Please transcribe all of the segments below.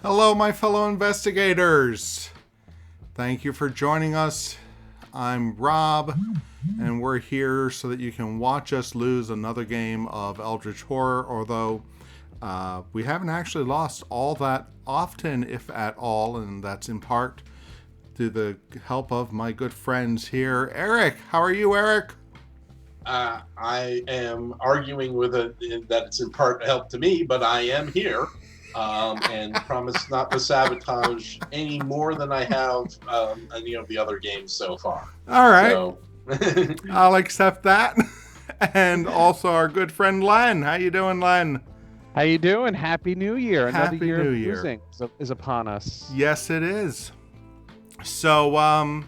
Hello, my fellow investigators. Thank you for joining us. I'm Rob, and we're here so that you can watch us lose another game of Eldritch Horror, although we haven't actually lost all that often, if at all, and that's in part through the help of my good friends here. Eric, how are you, Eric? I am arguing with it that it's in part help to me, but I am here. And promise not to sabotage any more than I have any of the other games so far. All right. So I'll accept that. And also our good friend Len. How you doing, Len? How you doing? Happy New Year. Happy Another year New of Year. losing is upon us. Yes, it is. So,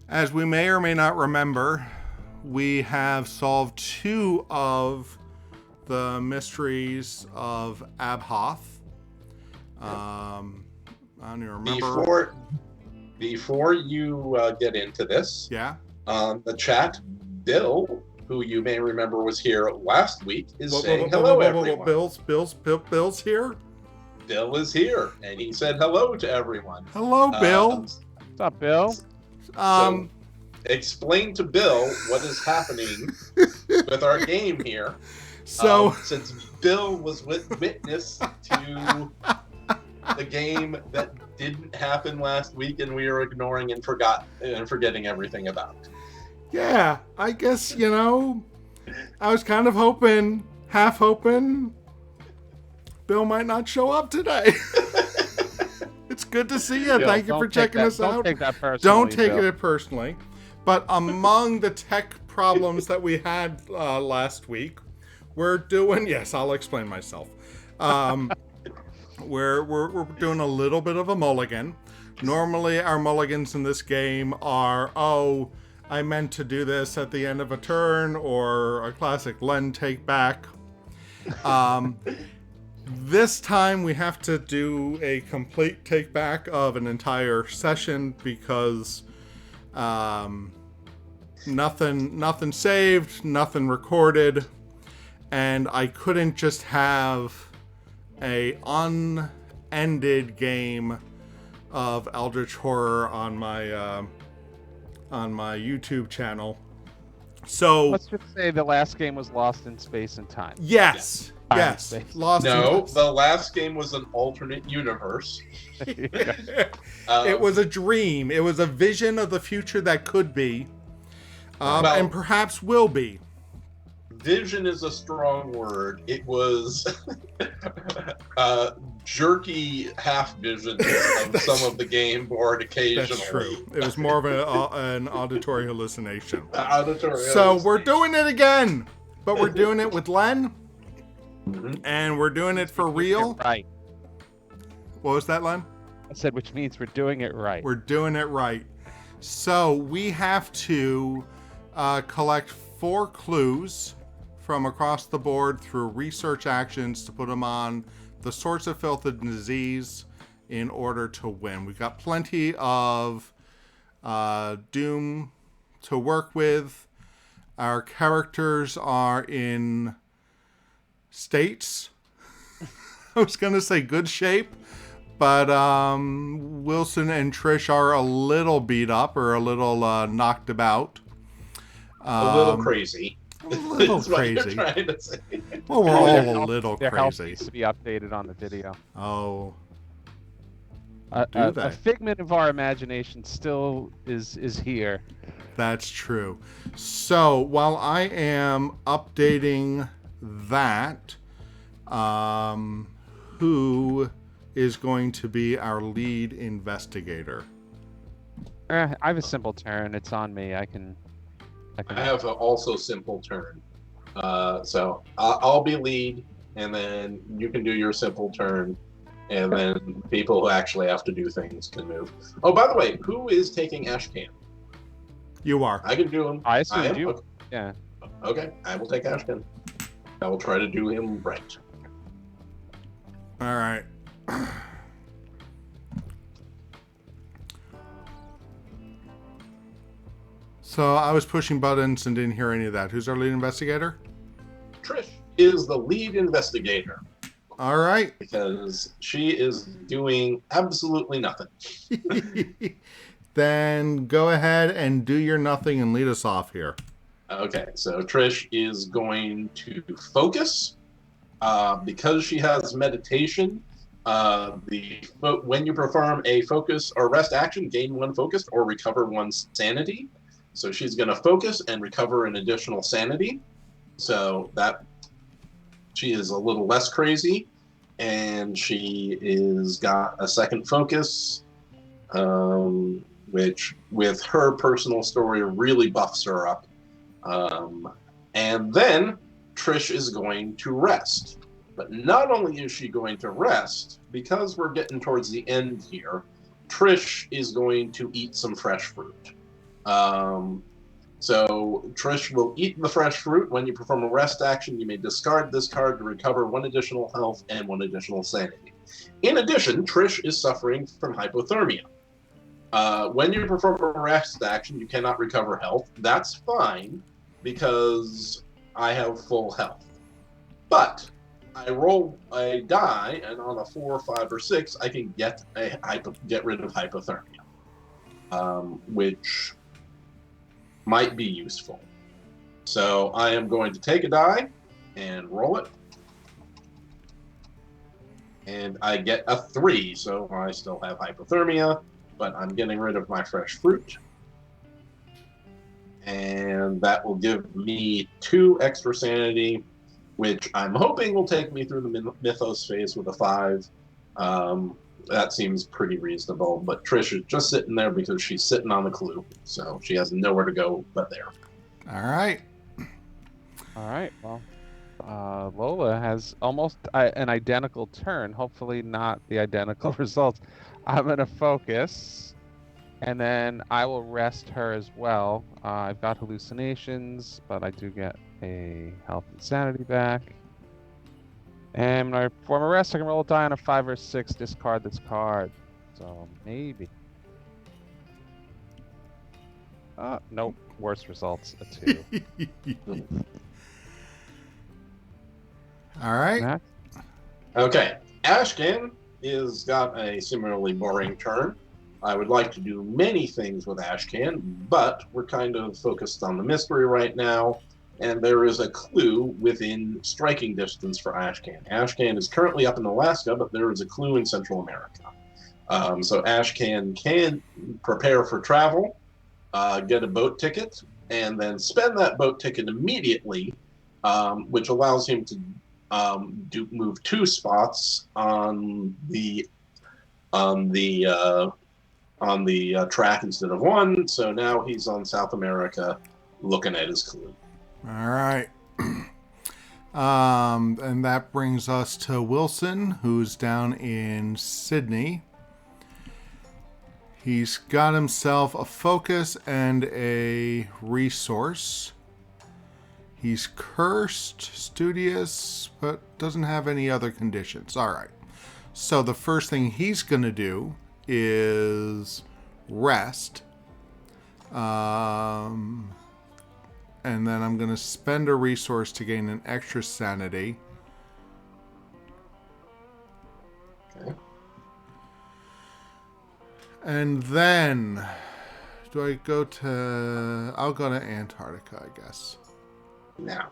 as we may or may not remember, we have solved two of the mysteries of Abhoth. I don't even remember. Before you get into this, Yeah. The chat, Bill, who you may remember was here last week, is saying hello, everyone. Bill's here? Bill is here, and he said hello to everyone. Hello, Bill. What's up, Bill? So explain to Bill what is happening with our game here. So since Bill was witness to the game that didn't happen last week, and we were ignoring and forgetting everything about it. Yeah, I guess, I was kind of hoping, half hoping, Bill might not show up today. It's good to see you. Bill, thank you for checking us out. Don't take that personally. Don't take Bill. it personally. But among the tech problems that we had last week, we're doing, yes, I'll explain myself. We're doing a little bit of a mulligan. Normally our mulligans in this game are, I meant to do this at the end of a turn, or a classic Len take back. This time we have to do a complete take back of an entire session because nothing saved, nothing recorded, and I couldn't just have a unended game of Eldritch Horror on my YouTube channel. So let's just say the last game was lost in space and time. Yes. Lost. No, the last game was an alternate universe. It was a dream. It was a vision of the future that could be, and perhaps will be. Vision is a strong word. It was jerky half visions of some of the game board occasionally. That's true. It was more of an auditory hallucination. So we're doing it again, but we're doing it with Len, and we're doing it for real. Right. What was that, Len? I said, which means we're doing it right. We're doing it right. So we have to collect 4 clues from across the board through research actions to put them on the sorts of filth and disease in order to win. We've got plenty of doom to work with. Our characters are in states. I was going to say good shape, but Wilson and Trish are a little beat up or a little knocked about. A little crazy. A little crazy. What you're trying to say. Well, we're all a little Their health crazy. needs to be updated on the video. Oh, A figment of our imagination still is here. that's true. So while I am updating that, who is going to be our lead investigator? I have a simple turn. It's on me. I have an also simple turn. So I'll be lead, and then you can do your simple turn, and then people who actually have to do things can move. Oh, by the way, who is taking Ashcan? You are. I can do him. I assumed you. Okay. Yeah. Okay, I will take Ashcan. I will try to do him right. All right. So I was pushing buttons and didn't hear any of that. Who's our lead investigator? Trish is the lead investigator. All right. Because she is doing absolutely nothing. Then go ahead and do your nothing and lead us off here. Okay, so Trish is going to focus. Because she has meditation, when you perform a focus or rest action, gain 1 focus or recover 1 sanity. So she's going to focus and recover an additional sanity. So that she is a little less crazy, and she is got a second focus, which with her personal story really buffs her up. And then Trish is going to rest. But not only is she going to rest, because we're getting towards the end here, Trish is going to eat some fresh fruit. So Trish will eat the fresh fruit. When you perform a rest action, you may discard this card to recover 1 additional health and 1 additional sanity. In addition, Trish is suffering from hypothermia. When you perform a rest action, you cannot recover health. That's fine, because I have full health. But I roll a die, and on a 4, 5, or 6, I can get rid of hypothermia, which might be useful. So I am going to take a die and roll it, and I get a 3, so I still have hypothermia, but I'm getting rid of my fresh fruit. And that will give me 2 extra sanity, which I'm hoping will take me through the Mythos phase with a 5. That seems pretty reasonable, but Trish is just sitting there because she's sitting on the clue, so she has nowhere to go but there. All right. All right. Well, Lola has almost an identical turn. Hopefully not the identical results. I'm going to focus, and then I will rest her as well. I've got hallucinations, but I do get a health and sanity back. And when I perform a rest, I can roll a die on a 5 or 6, discard this card. So maybe. Nope. Worse results, a 2. All right. Max? Okay, Ashcan is got a similarly boring turn. I would like to do many things with Ashcan, but we're kind of focused on the mystery right now, and there is a clue within striking distance for Ashcan. Ashcan is currently up in Alaska, but there is a clue in Central America. So Ashcan can prepare for travel, get a boat ticket, and then spend that boat ticket immediately, which allows him to move 2 spots on the track instead of 1. So now he's on South America, looking at his clue. All right. And that brings us to Wilson, who's down in Sydney. He's got himself a focus and a resource. He's cursed, studious, but doesn't have any other conditions. All right. So the first thing he's going to do is rest. And then I'm going to spend a resource to gain an extra sanity. Okay. And then, do I go to... I'll go to Antarctica, I guess. Now,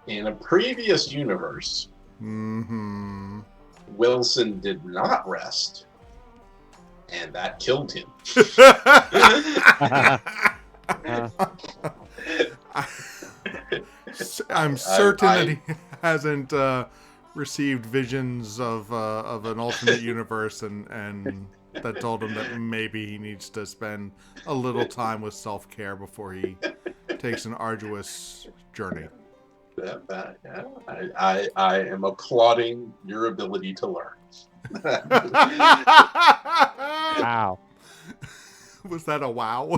in a previous universe, Wilson did not rest, and that killed him. I'm certain that he hasn't received visions of an alternate universe and that told him that maybe he needs to spend a little time with self-care before he takes an arduous journey. I am applauding your ability to learn. Wow. Was that a wow?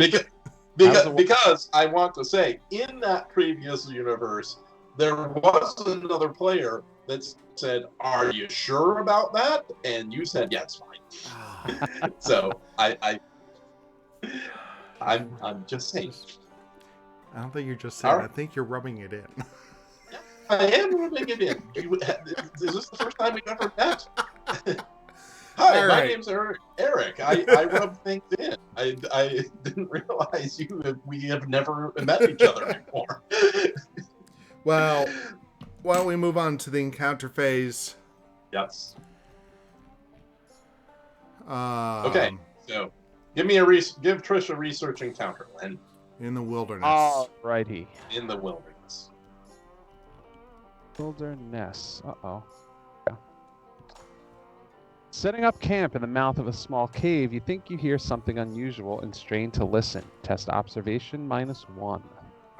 Because I want to say, in that previous universe, there was another player that said, "Are you sure about that?" And you said, "Yeah, it's fine." So I'm just saying. I don't think you're just saying. Right. I think you're rubbing it in. I am rubbing it in. Is this the first time we've ever met? Hi, All my right. name's Eric. I rub things in. I didn't realize we have never met each other before. Well, why don't we move on to the encounter phase? Yes. Um, Okay. So, give Trish a research encounter, Len, In the wilderness. Alrighty. in the wilderness. Wilderness. Uh-oh. Yeah. Setting up camp in the mouth of a small cave, you think you hear something unusual and strain to listen. Test observation -1.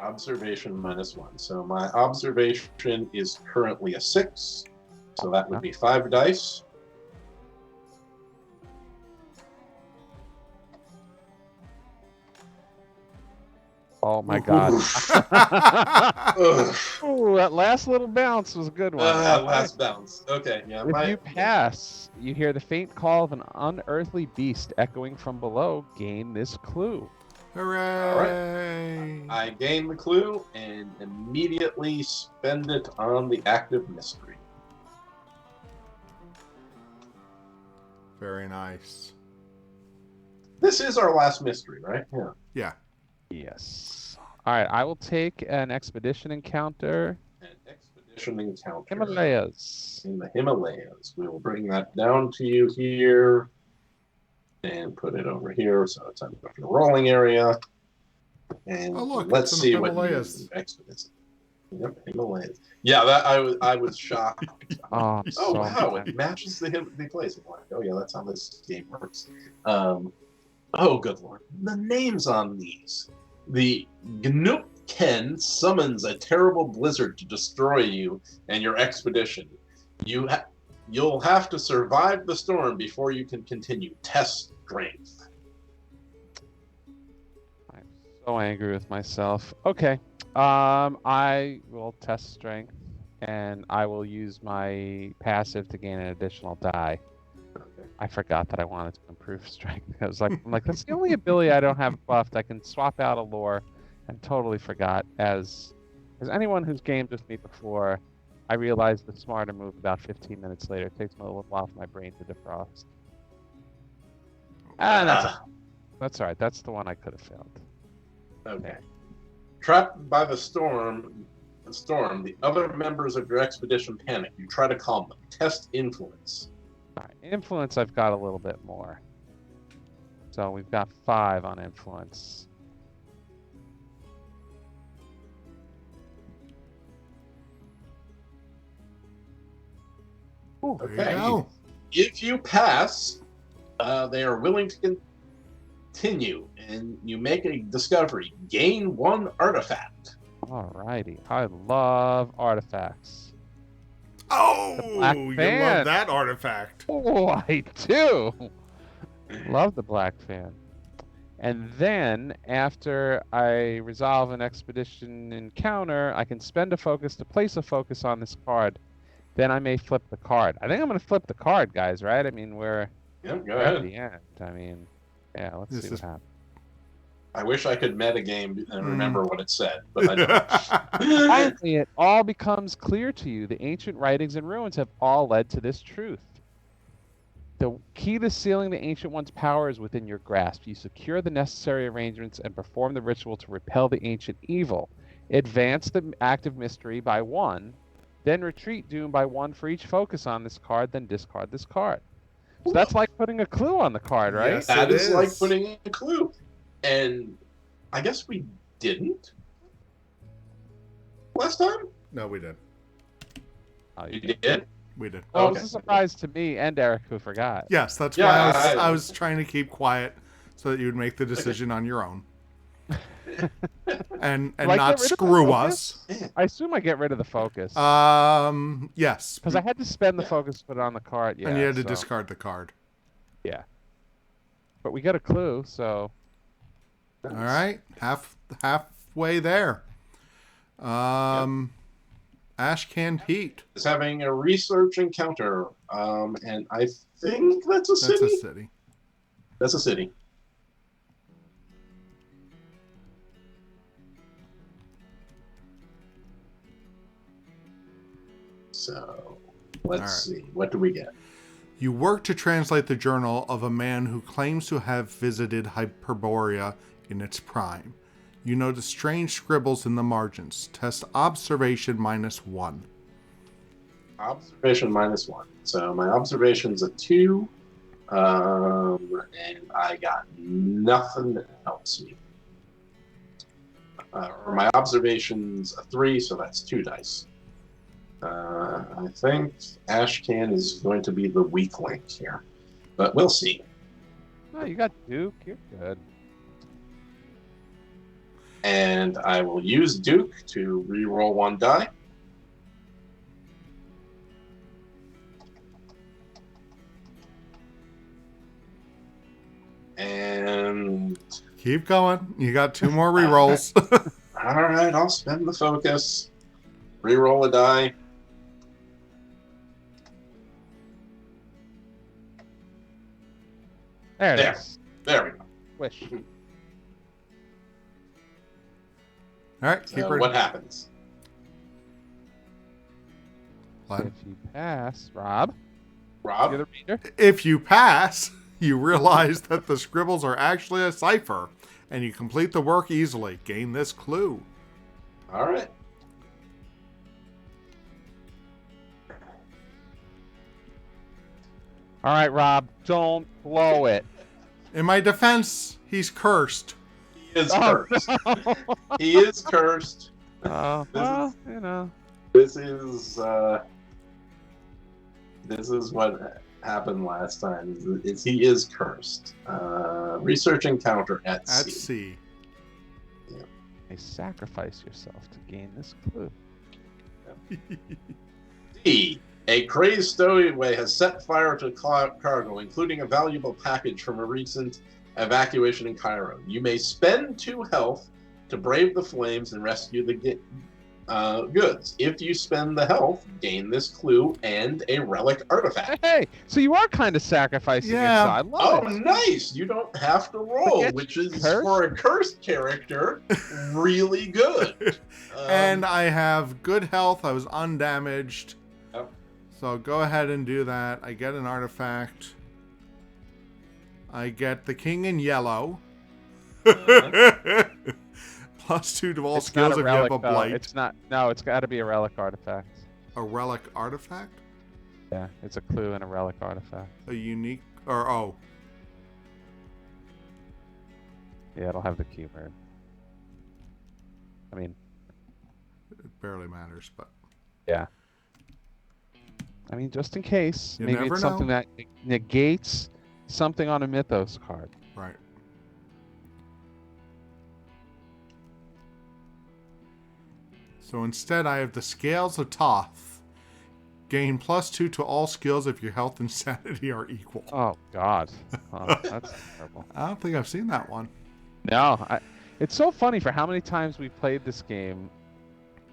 Observation -1. So my observation is currently a 6. So that would be 5 dice. Oh my god. Ugh. Ooh, that last little bounce was a good one. Last bounce. Okay, yeah. If you pass, you hear the faint call of an unearthly beast echoing from below. Gain this clue. Hooray! I gain the clue and immediately spend it on the active mystery. Very nice. This is our last mystery, right? Yeah. Yeah. Yes. All right, I will take an expedition encounter. An expedition encounter. Himalayas. In the Himalayas. We will bring that down to you here and put it over here so it's on the rolling area. And Oh, look, let's it's in the see what Himalayas. you expedition. Yep, Himalayas. Yeah, that I was shocked. Oh, I'm so Wow, mad. it matches the place. I'm like, oh yeah, that's how this game works. Oh good lord, the names on these. The Gnupken summons a terrible blizzard to destroy you and your expedition. You'll have to survive the storm before you can continue. Test strength. I'm so angry with myself. Okay. I will test strength, and I will use my passive to gain an additional die. Okay. I forgot that I wanted to improve strength. I'm like, that's the only ability I don't have buffed. I can swap out a lore, and totally forgot. As anyone who's gamed with me before, I realized the smarter move about 15 minutes later. It takes me a little while for my brain to defrost. That's all right. That's the one I could have failed. Okay. Trapped by the storm, the other members of your expedition panic. You try to calm them. Test influence. All right, influence, I've got a little bit more. So we've got 5 on influence. Ooh, There you Okay. go. If you pass, they are willing to continue, and you make a discovery. Gain 1 artifact. alrighty. I love artifacts. Oh, Black you Fan. love that artifact. Oh, I do. Love the black fan. And then, after I resolve an expedition encounter, I can spend a focus to place a focus on this card. Then I may flip the card. I think I'm going to flip the card, guys, right? I mean, we're Yep, go at ahead. the end. I mean, yeah, let's This see what is- happens. I wish I could metagame and remember what it said, but I don't. Finally, it all becomes clear to you. The ancient writings and ruins have all led to this truth. The key to sealing the Ancient One's power is within your grasp. You secure the necessary arrangements and perform the ritual to repel the ancient evil. Advance the active mystery by 1, then retreat doom by 1 for each focus on this card, then discard this card. So that's like putting a clue on the card, right? Yes. That It is like is. putting in a clue. And I guess we didn't last time? No, we did. Oh, You you did? We did. Well, Okay. it was a surprise to me and Eric, who forgot. Yes, that's Yeah, why I was trying to keep quiet so that you would make the decision on your own. and Do I not get rid of the screw focus? us. I assume I get rid of the focus. Yes. Because I had to spend the Yeah. focus to put it on the card. Yeah, and you had to so- discard the card. But we got a clue, so All right, halfway there. Ashcan Pete. Is having a research encounter. And I think that's a That's city. a city. That's a city. So let's see. What do we get? You work to translate the journal of a man who claims to have visited Hyperborea in its prime. You notice strange scribbles in the margins. Test observation -1. Observation -1. So my observation's a 2. And I got nothing that helps me. Or my observation's a 3, so that's 2 dice. I think Ashcan is going to be the weak link here, but we'll see. Oh, you got Duke. You're good. And I will use Duke to re-roll 1 die. And Keep going. You got 2 more rerolls. all right, I'll spend the focus. Re-roll a die. There it There. is. There we go. Wish. All right, keep So reading. what happens? What? If you pass, Rob, Rob? you're the reader. If you pass, you realize that the scribbles are actually a cipher, and you complete the work easily. Gain this clue. All right. All right, Rob, don't blow it. In my defense, he's cursed. He is Oh, cursed. no. He is cursed. Well, you know. This is what happened last time. Is he is cursed. Research encounter at At sea. sea. You sacrifice yourself to gain this clue. D. A crazed stowaway has set fire to cargo, including a valuable package from a recent evacuation in Cairo. You may spend 2 health to brave the flames and rescue the goods. If you spend the health, gain this clue and a relic artifact. Hey, so you are kind of sacrificing Yeah. yourself. I love Oh, it. nice! You don't have to roll, Forget which you is cursed. for a cursed character really good. And I have good health. I was undamaged. Yep. So go ahead and do that. I get an artifact. I get the king in yellow. +2 to all It's skills not if a you have relic, a though. blight. It's not. No, it's got to be a relic artifact. A relic artifact? Yeah, it's a clue and a relic artifact. A unique, or oh, Yeah, it'll have the keyword. I mean, it barely matters, but yeah. I mean, just in case, You maybe never it's something know. that negates something on a Mythos card. right. So instead, I have the Scales of Toth. Gain +2 to all skills if your health and sanity are equal. Oh God, oh, that's terrible. I don't think I've seen that one. No, it's so funny for how many times we played this game,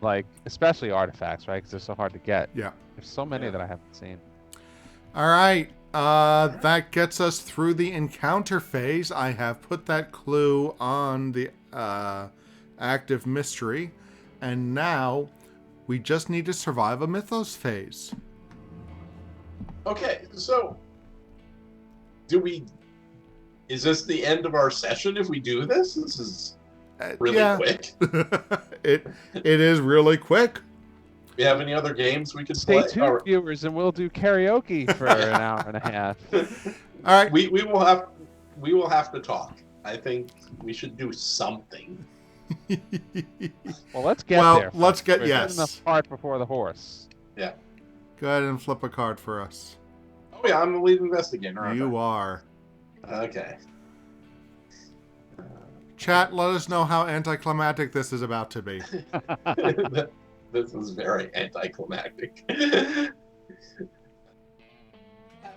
like especially artifacts, right? Because they're so hard to get. Yeah. There's so many Yeah. that I haven't seen. All right. That gets us through the encounter phase. I have put that clue on the active mystery. And now we just need to survive a mythos phase. Okay, so is this the end of our session if we do this? This is really Yeah. quick. it is really quick. Do we have any other games we could Stay play? tuned, Or- viewers, and we'll do karaoke for an hour and a half. All right. we will have to talk. I think we should do something. Well, let's get Well, there. let's folks. get- We're yes. getting the cart before the horse. Yeah. Go ahead and flip a card for us. Oh yeah, I'm the lead investigator. aren't You are. I? Okay. Chat, let us know how anticlimactic this is about to be. This is very anticlimactic.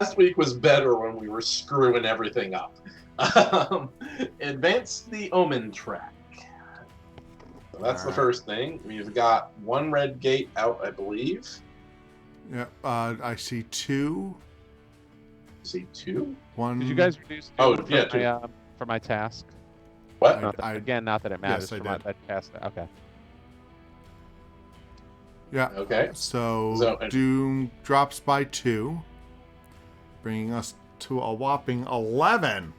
Last week was better when we were screwing everything up. Advance the omen track. So that's the Alright. first thing. We've got 1 red gate out, I believe. Yep. I see 2. See 2? 1. Did you guys reduce? Oh, for yeah, my, for my task? What? I- Again, not that it matters. yes, I for my, did. that task. Okay. Yeah. Okay. So Doom drops by 2, bringing us to a whopping 11.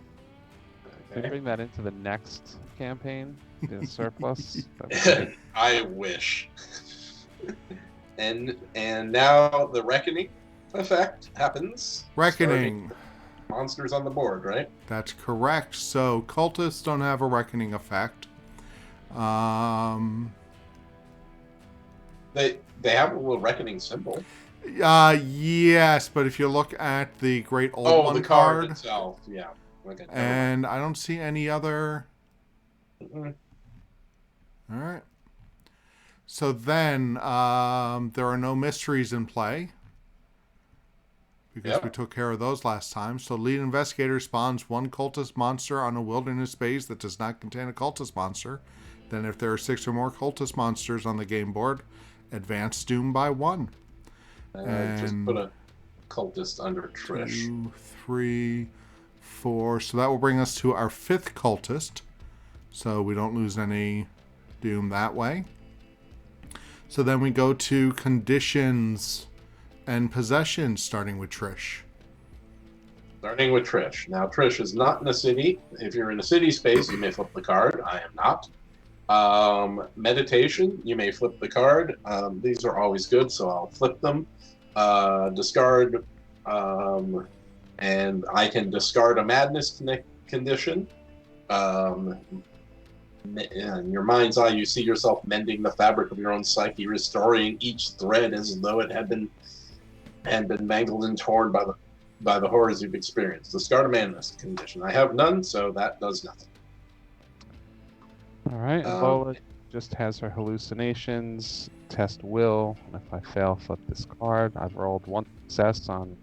Can we bring that into the next campaign? The surplus? I wish. And now the reckoning effect happens. Reckoning. Monsters on the board, right? That's correct. So cultists don't have a reckoning effect. They have a little reckoning symbol. Yes, but if you look at the Great Old One the card itself, yeah. Okay, and I don't see any other. Mm-hmm. All right. So then there are no mysteries in play because we took care of those last time. So lead investigator spawns 1 cultist monster on a wilderness space that does not contain a cultist monster. Then if there are 6 or more cultist monsters on the game board, advance Doom by 1. And just put a cultist under Trish. 2, 3, 4. So that will bring us to our 5th cultist. So we don't lose any Doom that way. So then we go to conditions and possessions, starting with Trish. Starting with Trish. Now, Trish is not in a city. If you're in a city space, you may flip the card. I am not. Meditation, you may flip the card. These are always good, so I'll flip them. Discard, and I can discard a madness condition. In your mind's eye, you see yourself mending the fabric of your own psyche, restoring each thread as though it had been mangled and torn by the horrors you've experienced. Discard a madness condition. I have none, so that does nothing. All right. Lola just has her hallucinations. Test will. And if I fail, flip this card. I've rolled 1 success on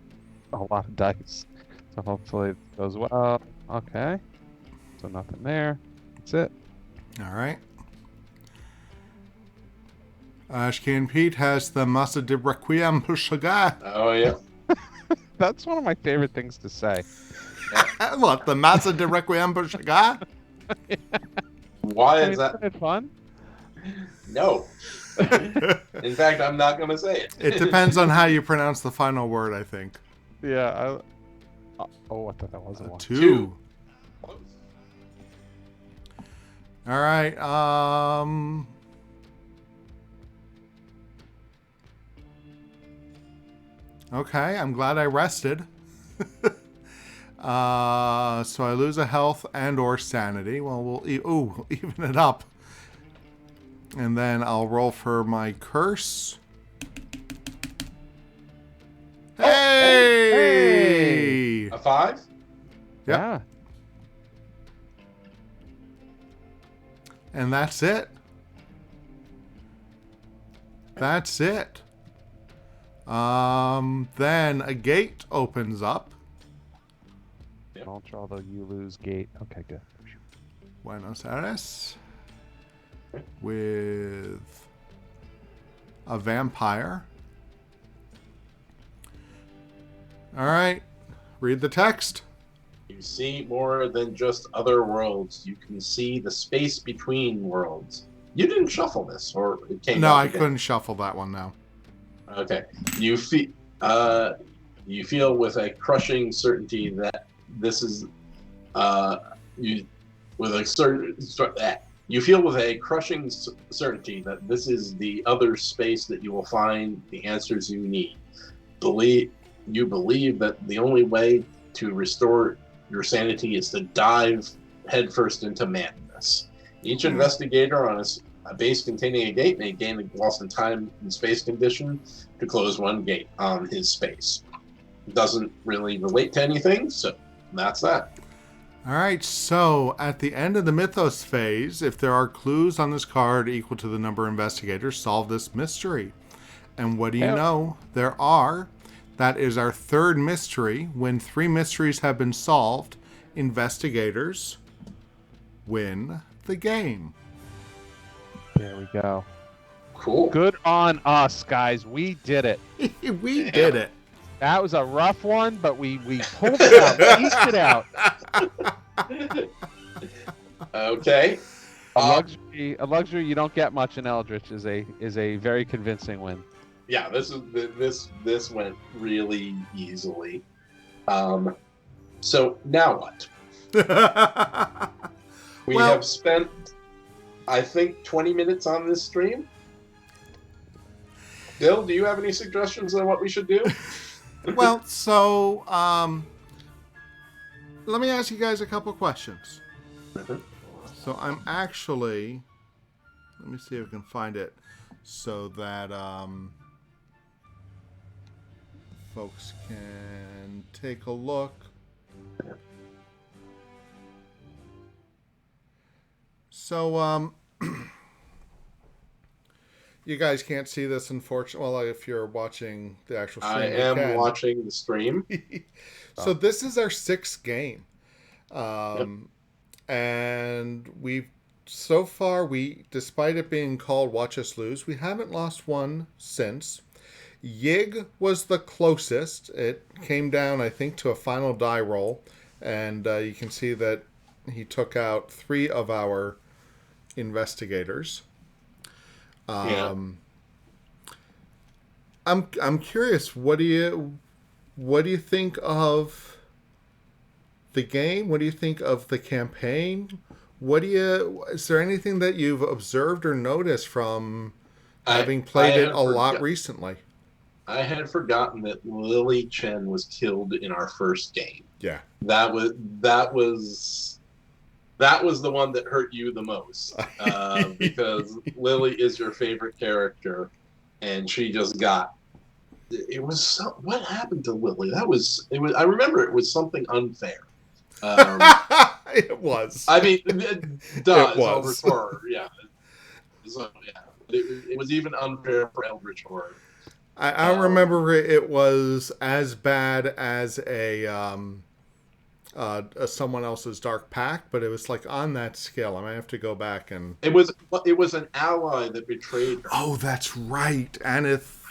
a lot of dice, so hopefully it goes well. Okay. So nothing there. That's it. All right. Ashcan Pete has the Massa de Requiem Pushaga. Oh, yeah. That's one of my favorite things to say. What, the Massa de Requiem Pushaga? Why is that? Isn't it fun? No. In fact, I'm not going to say it. It depends on how you pronounce the final word, I think. Yeah. I thought that was a 1. 2. All right. Okay, I'm glad I rested. So I lose a health and or sanity. Well, we'll even it up. And then I'll roll for my curse. Hey! A 5? Yep. Yeah. And that's it. That's it. Then a gate opens up. Yep. Don't draw the you lose gate. Okay, good. Buenos Aires. With a vampire. All right. Read the text. You see more than just other worlds. You can see the space between worlds. You didn't shuffle this, or it came No, out I again? couldn't shuffle that one now. Okay. You feel with a crushing certainty that this is you feel with a crushing certainty that this is the other space that you will find the answers you need. You believe that the only way to restore your sanity is to dive headfirst into madness. Each investigator on a base containing a gate may gain a lost in time and space condition to close 1 gate on his space. It doesn't really relate to anything, so that's that. All right, so at the end of the Mythos phase, if there are clues on this card equal to the number of investigators, solve this mystery. And what do you know? There are. That is our 3rd mystery. When 3 mysteries have been solved, investigators win the game. There we go. Cool. Good on us, guys. We did it. We did it. That was a rough one, but we pulled it out. We eked it out. Okay. Luxury luxury you don't get much in Eldritch is a very convincing win. Yeah, this went really easily. So now what? We have spent, I think, 20 minutes on this stream. Dill, do you have any suggestions on what we should do? Well, so let me ask you guys a couple questions. So I'm actually, let me see if I can find it so that folks can take a look. So you guys can't see this, unfortunately. Well, if you're watching the actual stream, I am watching the stream. So this is our 6th game. And we've, so far, despite it being called Watch Us Lose, we haven't lost one since. Yig was the closest. It came down, I think, to a final die roll. And you can see that he took out 3 of our investigators. I'm curious, what do you think of the game? What do you think of the campaign? Is there anything that you've observed or noticed from having played it a lot recently? I had forgotten that Lily Chen was killed in our first game. Yeah. That was the one that hurt you the most, because Lily is your favorite character, and she just got. It was what happened to Lily? It was. I remember it was something unfair. It was. I mean, it does. It was. Eldritch Horror, yeah. So, yeah. It was even unfair for Eldritch Horror. I don't remember it was as bad as someone else's Dark Pact, but it was like on that scale. I might have to go back and. It was an ally that betrayed her. Oh, that's right, Aneth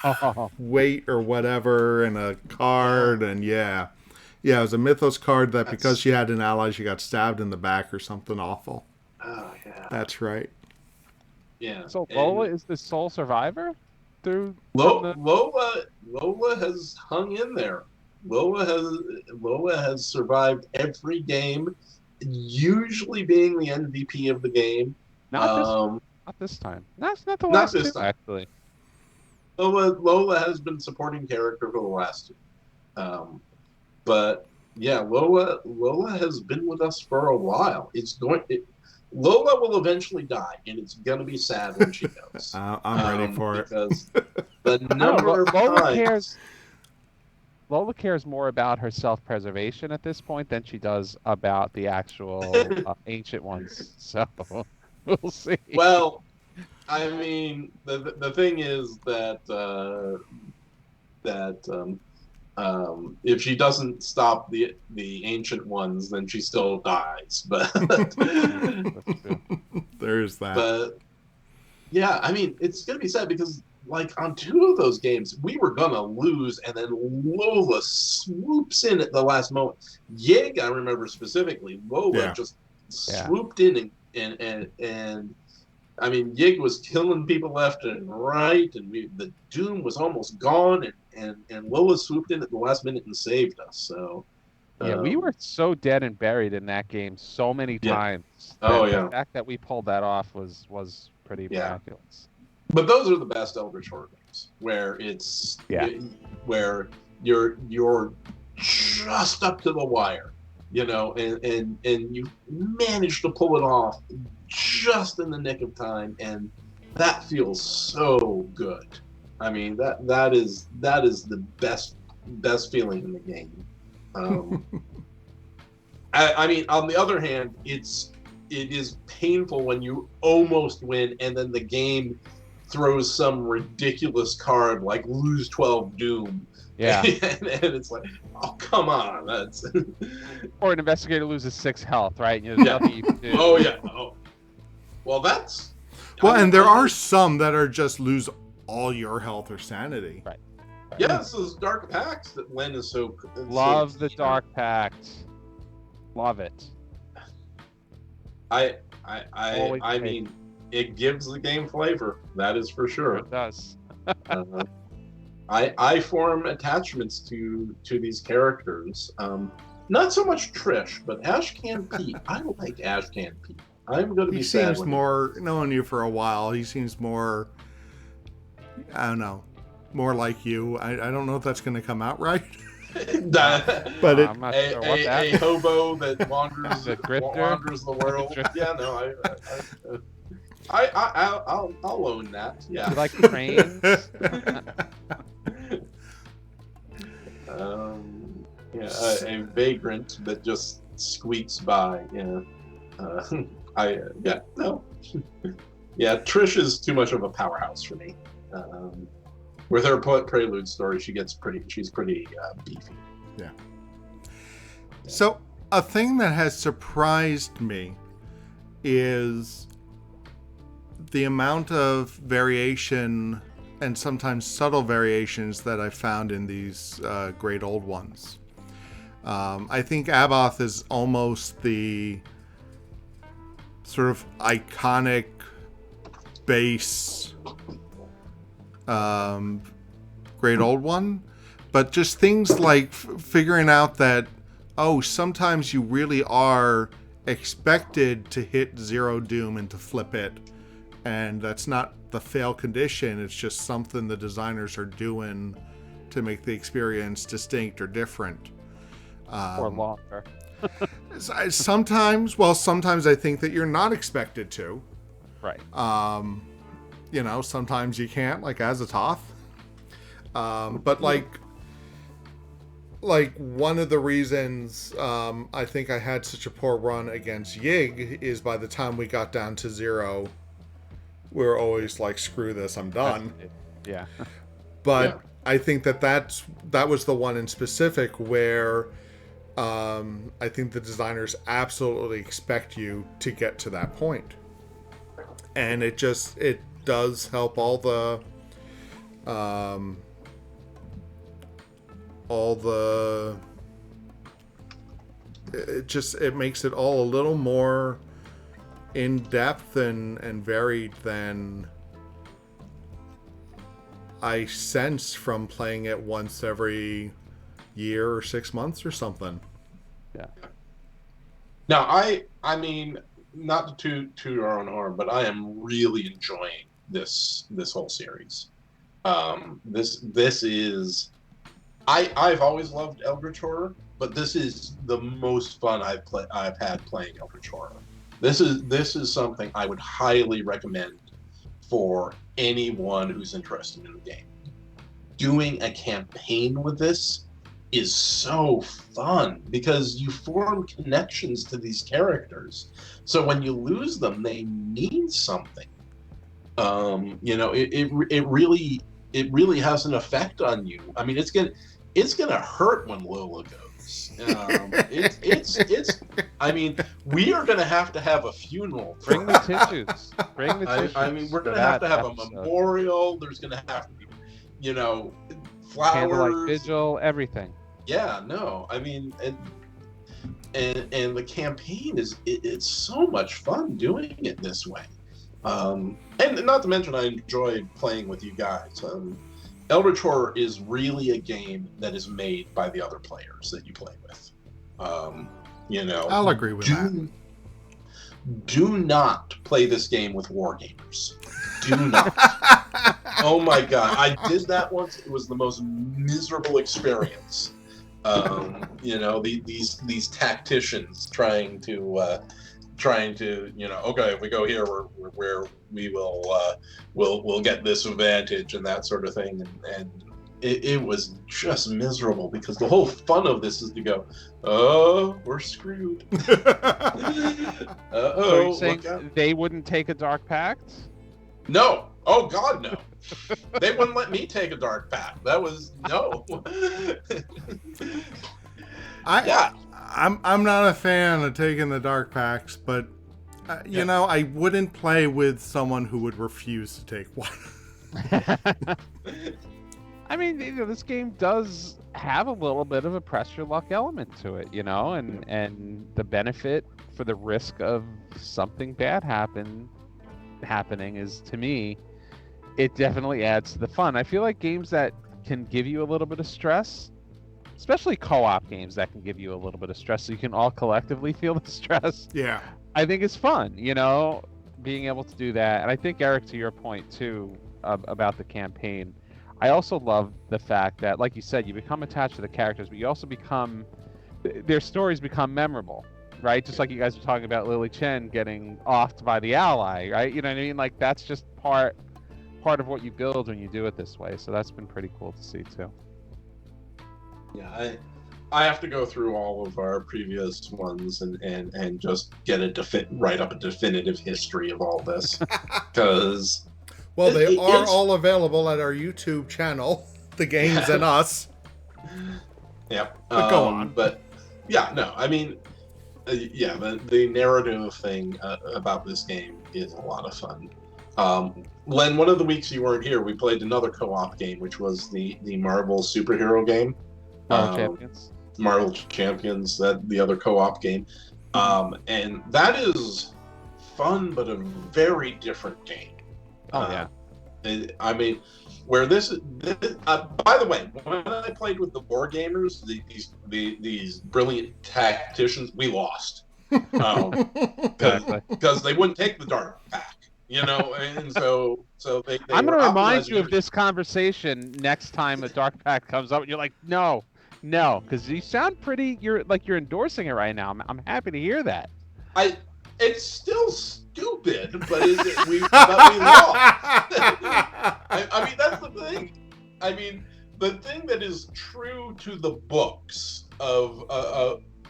Wait or whatever, and a card, and yeah, it was a Mythos card that because she had an ally, she got stabbed in the back or something awful. Oh yeah, that's right. Yeah. So Lola is the sole survivor through. Lola has hung in there. Lola has survived every game, usually being the MVP of the game. Not this time. That's not the last this two, time. actually. Lola has been supporting character for the last two. But yeah, Lola has been with us for a while. Lola will eventually die, and it's gonna be sad when she goes. I'm ready for it. Because the number of times. Lola cares more about her self-preservation at this point than she does about the actual ancient ones. So we'll see. Well, I mean, the thing is that if she doesn't stop the ancient ones, then she still dies. But That's true. There's that. But yeah, I mean, it's gonna be sad because. Like, on 2 of those games, we were going to lose, and then Lola swoops in at the last moment. Yig, I remember specifically, Lola just swooped in, and I mean, Yig was killing people left and right, and the Doom was almost gone, and Lola swooped in at the last minute and saved us. So yeah, we were so dead and buried in that game so many times. The fact that we pulled that off was pretty miraculous. But those are the best Eldritch Horror games, where where you're just up to the wire, and you manage to pull it off just in the nick of time, and that feels so good. I mean, that is the best feeling in the game. I mean, on the other hand, it is painful when you almost win, and then the game throws some ridiculous card like lose 12 Doom. Yeah. and it's like, oh, come on. That's or an investigator loses 6 health, right? There's nothing you can do. Oh, yeah. Oh. Well, that's... and there are some that are just lose all your health or sanity. Right. Yes, those Dark Pacts that Len is so... Love the Dark Pact. Love it. I mean... it gives the game flavor. That is for sure. It does. uh, I form attachments to these characters. Not so much Trish, but Ashcan Pete. I like Ashcan Pete. I'm going to be sad. He seems more, knowing you for a while, he seems more, I don't know, more like you. I don't know if that's going to come out right. But I'm not sure what that a hobo that wanders The grifter? wanders the world. Yeah, no, I'll own that. Yeah. You like trains? A vagrant that just squeaks by. Yeah. Yeah. Trish is too much of a powerhouse for me. With her prelude story, she's pretty beefy. Yeah. So a thing that has surprised me is the amount of variation and sometimes subtle variations that I found in these great old ones. I think Abhoth is almost the sort of iconic base great old one, but just things like figuring out that, sometimes you really are expected to hit 0 doom and to flip it, and that's not the fail condition, it's just something the designers are doing to make the experience distinct or different. Or longer. Sometimes I think that you're not expected to. Right. Sometimes you can't, like Abhoth. But like one of the reasons I think I had such a poor run against Yig is by the time we got down to 0, we were always like, screw this, I'm done. Yeah. But I think that was the one in specific where I think the designers absolutely expect you to get to that point. And it does help all the it makes it all a little more in depth and varied than I sense from playing it once every year or 6 months or something. Yeah. Now, I mean, not to toot our own horn, but I am really enjoying this whole series. This is, I've always loved Eldritch Horror, but this is the most fun I've had playing Eldritch Horror. This is something I would highly recommend for anyone who's interested in the game. Doing a campaign with this is so fun because you form connections to these characters. So when you lose them, they mean something. It really has an effect on you. I mean, it's gonna hurt when Lola goes. I mean, we are gonna have a funeral. Bring the tissues. I mean, we're gonna have a memorial. There's gonna have to be, flowers, candlelight vigil, everything. Yeah, no, I mean, and the campaign it's so much fun doing it this way, and not to mention I enjoy playing with you guys. Eldritch Horror is really a game that is made by the other players that you play with. I'll agree with that. Do not play this game with wargamers. Do not. Oh my god, I did that once. It was the most miserable experience. These tacticians trying to okay, if we go here, where we we'll get this advantage and that sort of thing, and it was just miserable because the whole fun of this is to go, oh, we're screwed. So you're saying they wouldn't take a dark pact? No. Oh God, no. They wouldn't let me take a dark pact. That was no. I'm not a fan of taking the dark pacts, but I wouldn't play with someone who would refuse to take one. I mean, this game does have a little bit of a press your luck element to it, and the benefit for the risk of something bad happen happening is, to me, it definitely adds to the fun. I feel like games that can give you a little bit of stress, especially co-op games that can give you a little bit of stress, so you can all collectively feel the stress. Yeah. I think it's fun, being able to do that. And I think, Eric, to your point too, about the campaign, I also love the fact that, like you said, you become attached to the characters, but you also their stories become memorable, right? Just like you guys were talking about Lily Chen getting offed by the ally, right? You know what I mean? Like, that's just part of what you build when you do it this way. So that's been pretty cool to see too. Yeah, I have to go through all of our previous ones and just write up a definitive history of all this, because well, they are all available at our YouTube channel, The Games and Us. Yep. But go on. But yeah, no, I mean, the narrative thing about this game is a lot of fun. Len, one of the weeks you weren't here, we played another co-op game, which was the Marvel superhero game. Champions. Marvel Champions, the other co-op game. And that is fun, but a very different game. Oh, yeah. I mean, where this by the way, when I played with the board gamers, these brilliant tacticians, we lost. Because they wouldn't take the dark pack, and so they I'm going to remind you optimizing of this conversation next time a dark pack comes up, and you're like, no, because you sound you're endorsing it right now. I'm happy to hear that. It's still stupid, but we lost. I mean, that's the thing. I mean, the thing that is true to the books of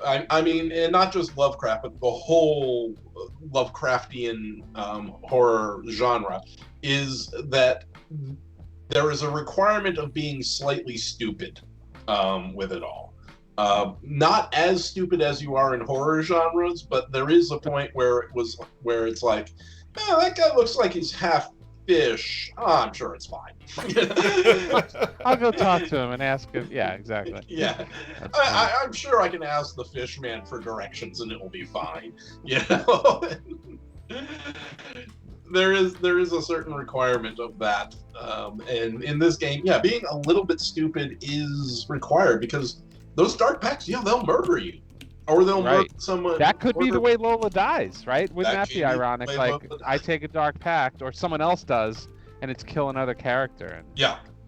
I mean, and not just Lovecraft, but the whole Lovecraftian horror genre, is that there is a requirement of being slightly stupid with it all. Not as stupid as you are in horror genres, but there is a point where it's like, oh, that guy looks like he's half fish. Oh, I'm sure it's fine. I'll go talk to him and ask him. Yeah, exactly. Yeah, I'm sure I can ask the fish man for directions and it will be fine. There is a certain requirement of that, and in this game, being a little bit stupid is required, because those dark packs, they'll murder you, or they'll murder someone. That could be the way Lola dies, right? Wouldn't that be ironic? Like, I take a dark pact, or someone else does, and it's kill another character, and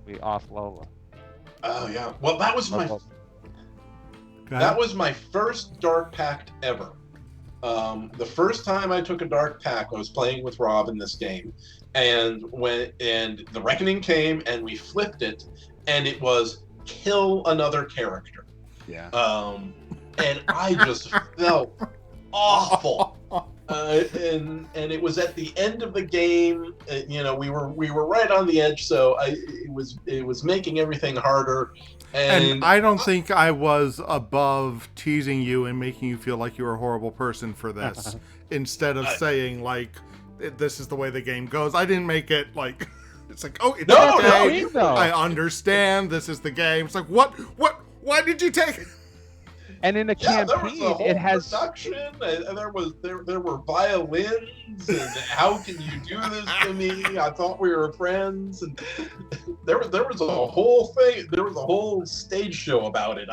we off Lola. Oh yeah. Well, that was my first dark pact ever. The first time I took a dark pact, I was playing with Rob in this game, and the reckoning came, and we flipped it, and it was kill another character. Yeah. And I just felt awful. And it was at the end of the game. We were right on the edge, so it was making everything harder. And I don't think I was above teasing you and making you feel like you were a horrible person for this. Instead of saying, like, this is the way the game goes. I didn't make it like, it's like, oh, it's okay. No. I understand. This is the game. It's like, what? Why did you take it? And in a campaign, it has production, and there were violins, and how can you do this to me? I thought we were friends, and there was a whole thing. There was a whole stage show about it.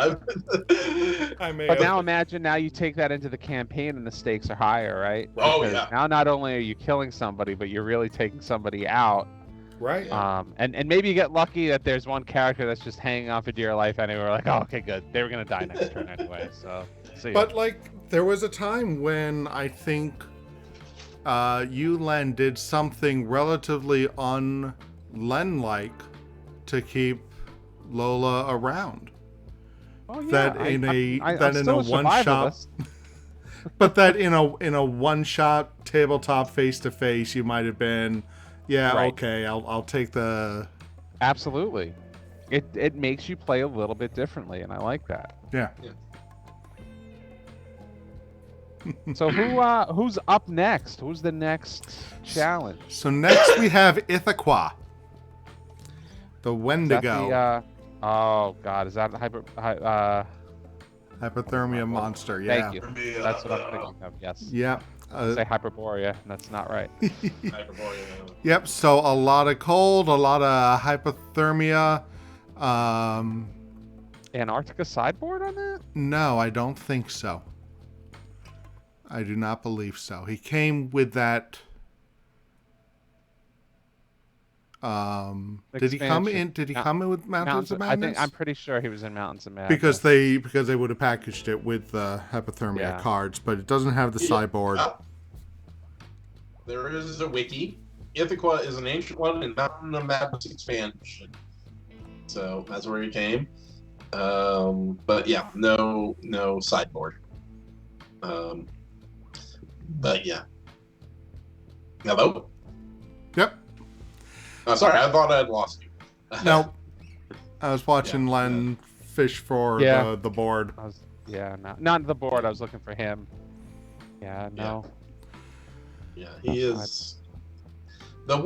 But now imagine, now you take that into the campaign, and the stakes are higher, right? Oh, because yeah. Now not only are you killing somebody, but you're really taking somebody out. Right. And maybe you get lucky that there's one character that's just hanging on for dear life anyway. We're like, oh, okay, good. They were gonna die next turn anyway. So. But like, there was a time when I think you, Len, did something relatively un-Len-like to keep Lola around. Oh yeah. That in a one-shot. But that in a one-shot tabletop face-to-face, you might have been. Yeah, right. Okay, I'll take the... Absolutely. It makes you play a little bit differently, and I like that. Yeah. So who's up next? Who's the next challenge? So next we have Ithaca, the Wendigo. Oh God, is that hypothermia monster? Yeah. Thank you. That's what I'm thinking of. Yes. Yeah. Say Hyperborea, and that's not right. Hyperborea. Yep, so a lot of cold, a lot of hypothermia. Antarctica sideboard on that? No, I don't think so. I do not believe so. He came with that. Did he come in? Did he come in with Mountains of Madness? I'm pretty sure he was in Mountains of Madness because they would have packaged it with the hypothermia cards, but it doesn't have the sideboard. There is a wiki. Ithaca is an ancient one in Mountain of Madness expansion, so that's where he came. But yeah, no sideboard. But yeah. Hello? Yep. Oh, sorry, I thought I'd lost you. No. I was watching Len fish for the board. Not the board. I was looking for him. Yeah, no. Yeah, he is. The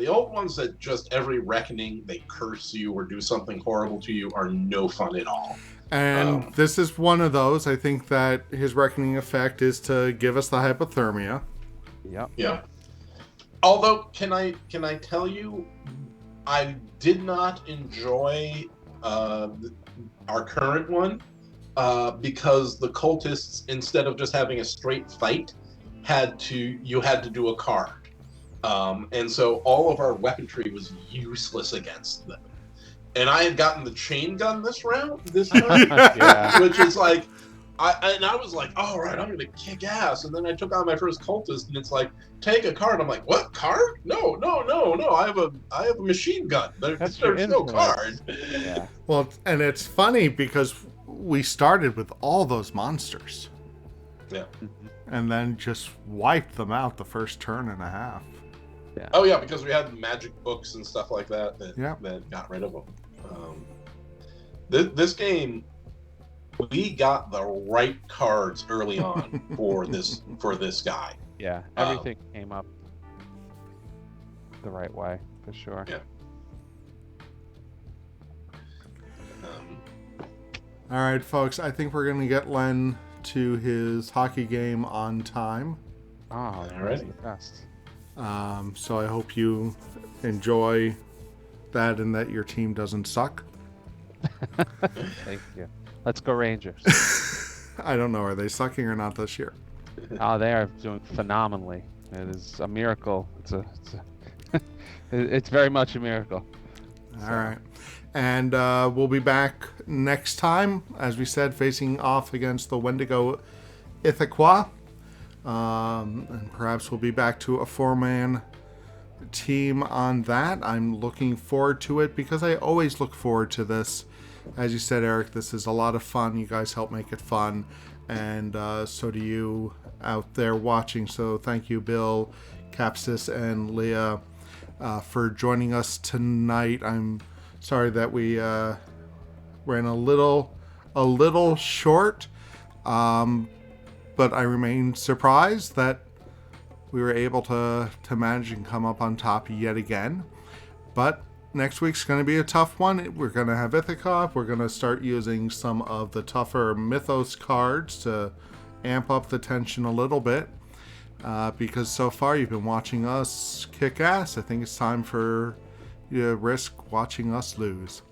old ones that just every reckoning they curse you or do something horrible to you are no fun at all. And this is one of those. I think that his reckoning effect is to give us the hypothermia. Yep. Yeah. Although, can I tell you, I did not enjoy our current one because the cultists, instead of just having a straight fight, you had to do a card, and so all of our weaponry was useless against them. And I had gotten the chain gun this time, which is like, I was like, all right, I'm gonna kick ass. And then I took on my first cultist, and it's like, take a card. I'm like, what card? No. I have a machine gun. There's no card. Yeah. Well, and it's funny because we started with all those monsters. Yeah. And then just wiped them out the first turn and a half. Yeah. Oh yeah, because we had magic books and stuff like that got rid of them. This game, we got the right cards early on for this guy. Yeah, everything came up the right way for sure. Yeah. All right, folks. I think we're gonna get Len to his hockey game on time. Oh, that's the best. So I hope you enjoy that and that your team doesn't suck. Thank you. Let's go Rangers. I don't know. Are they sucking or not this year? Oh, they are doing phenomenally. It is a miracle. It's very much a miracle. All right. And we'll be back next time, as we said, facing off against the Wendigo Ithaca. And perhaps we'll be back to a 4-man team on that. I'm looking forward to it because I always look forward to this. As you said, Eric, this is a lot of fun. You guys help make it fun. And so do you out there watching. So thank you, Bill, Capsis, and Leah, for joining us tonight. I'm sorry that we ran a little short, but I remain surprised that we were able to manage and come up on top yet again. But next week's going to be a tough one. We're going to have Ithaca. We're going to start using some of the tougher Mythos cards to amp up the tension a little bit. Because so far you've been watching us kick ass. I think it's time for you to risk watching us lose.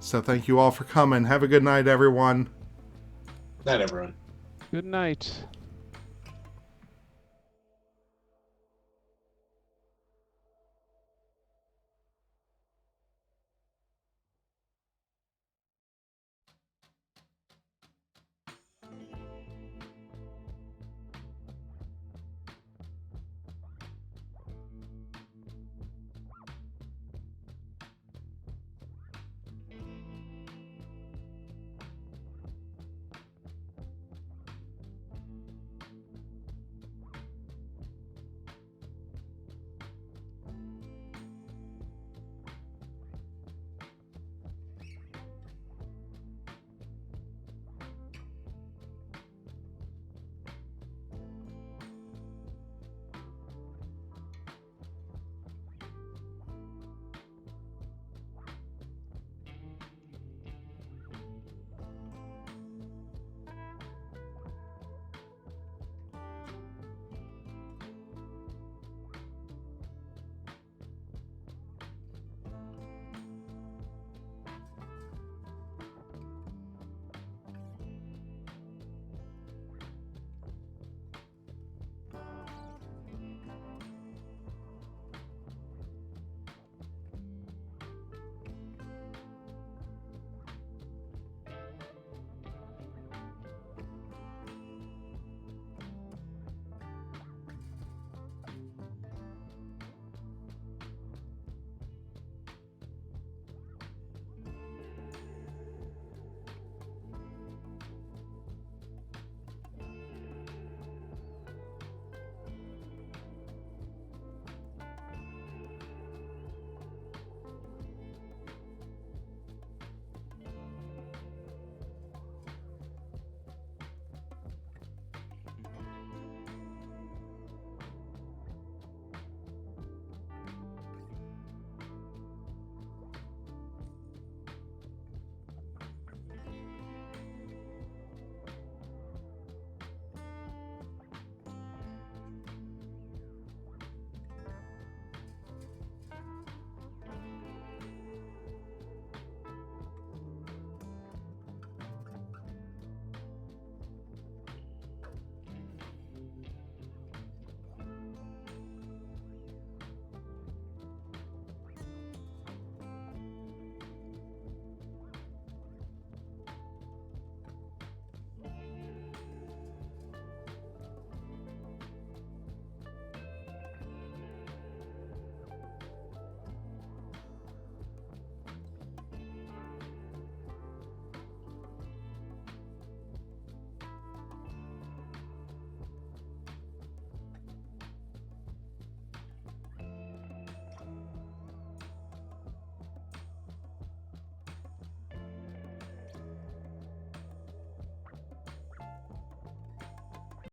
So thank you all for coming. Have a good night, everyone. Night, everyone. Good night.